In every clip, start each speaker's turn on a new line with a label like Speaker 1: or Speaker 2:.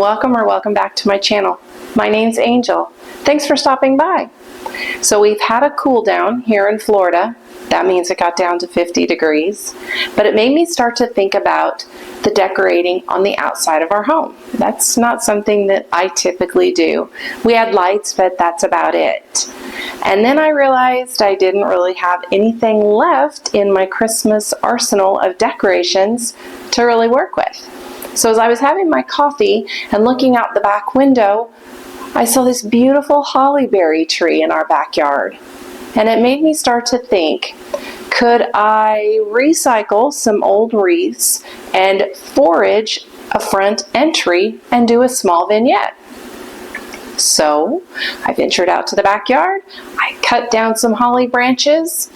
Speaker 1: Welcome back to my channel. My name's Angel. Thanks for stopping by. So we've had a cool down here in Florida. That means it got down to 50 degrees, but it made me start to think about the decorating on the outside of our home. That's not something that I typically do. We had lights, but that's about it. And then I realized I didn't really have anything left in my Christmas arsenal of decorations to really work with. So as I was having my coffee and looking out the back window, I saw this beautiful hollyberry tree in our backyard. And it made me start to think, could I recycle some old wreaths and forage a front entry and do a small vignette? So I ventured out to the backyard, I cut down some holly branches,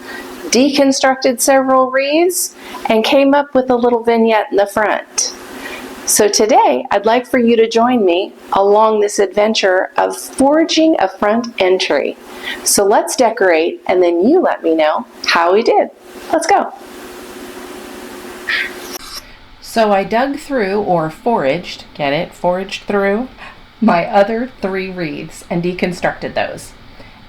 Speaker 1: deconstructed several wreaths, and came up with a little vignette in the front. So today, I'd like for you to join me along this adventure of foraging a front entry. So let's decorate, and then you let me know how we did. Let's go. So I dug through, or foraged, get it? Foraged through my other 3 wreaths and deconstructed those.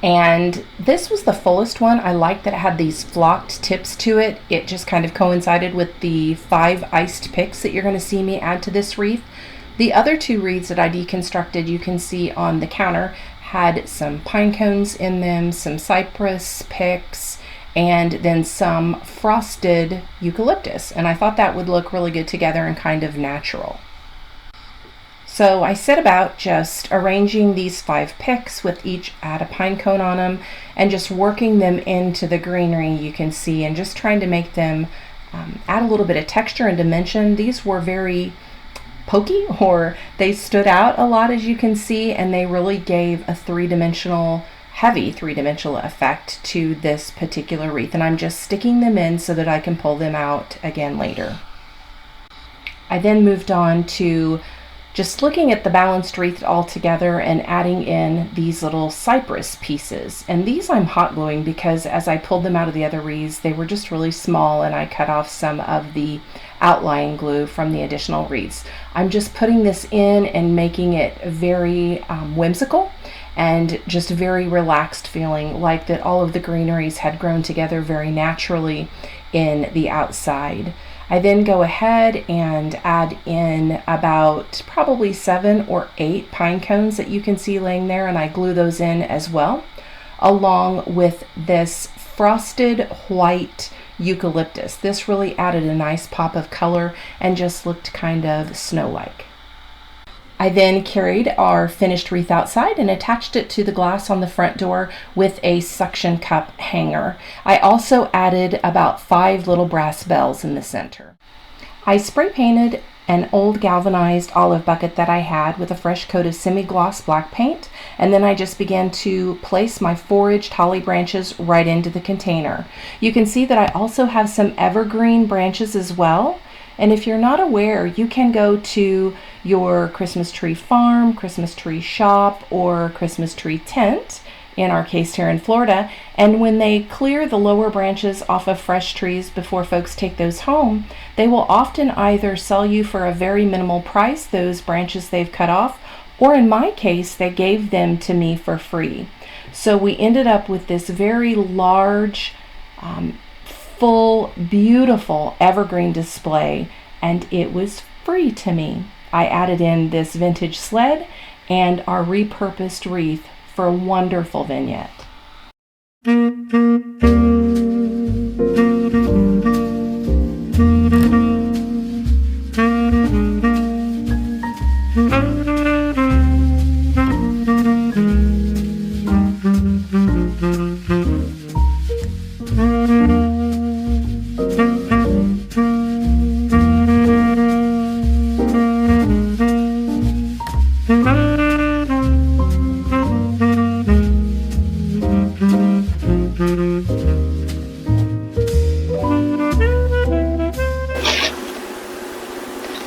Speaker 1: And this was the fullest one. I liked that it had these flocked tips to it. It just kind of coincided with the 5 iced picks that you're going to see me add to this wreath. The other 2 wreaths that I deconstructed, you can see on the counter, had some pine cones in them, some cypress picks, and then some frosted eucalyptus. And I thought that would look really good together and kind of natural. So I set about just arranging these 5 picks with each add a pine cone on them and just working them into the greenery you can see and just trying to make them add a little bit of texture and dimension. These were very pokey, or they stood out a lot, as you can see, and they really gave a heavy three-dimensional effect to this particular wreath. And I'm just sticking them in so that I can pull them out again later. I then moved on to just looking at the balanced wreath all together and adding in these little cypress pieces. And these I'm hot gluing because as I pulled them out of the other wreaths, they were just really small, and I cut off some of the outline glue from the additional wreaths. I'm just putting this in and making it very whimsical and just very relaxed feeling, like that all of the greeneries had grown together very naturally in the outside. I then go ahead and add in about probably 7 or 8 pine cones that you can see laying there, and I glue those in as well, along with this frosted white eucalyptus. This really added a nice pop of color and just looked kind of snow-like. I then carried our finished wreath outside and attached it to the glass on the front door with a suction cup hanger. I also added about 5 little brass bells in the center. I spray painted an old galvanized olive bucket that I had with a fresh coat of semi-gloss black paint, and then I just began to place my foraged holly branches right into the container. You can see that I also have some evergreen branches as well. And if you're not aware, you can go to your Christmas tree farm, Christmas tree shop, or Christmas tree tent, in our case here in Florida, and when they clear the lower branches off of fresh trees before folks take those home, they will often either sell you for a very minimal price those branches they've cut off, or in my case, they gave them to me for free. So we ended up with this very large, full, beautiful evergreen display, and it was free to me. I added in this vintage sled and our repurposed wreath for a wonderful vignette.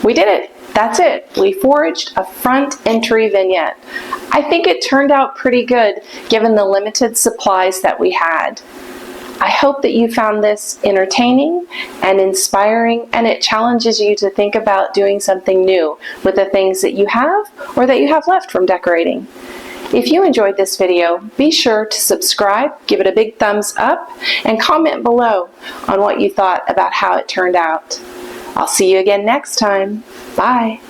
Speaker 1: We did it. That's it. We foraged a front entry vignette. I think it turned out pretty good given the limited supplies that we had. I hope that you found this entertaining and inspiring, and it challenges you to think about doing something new with the things that you have or that you have left from decorating. If you enjoyed this video, be sure to subscribe, give it a big thumbs up, and comment below on what you thought about how it turned out. I'll see you again next time. Bye.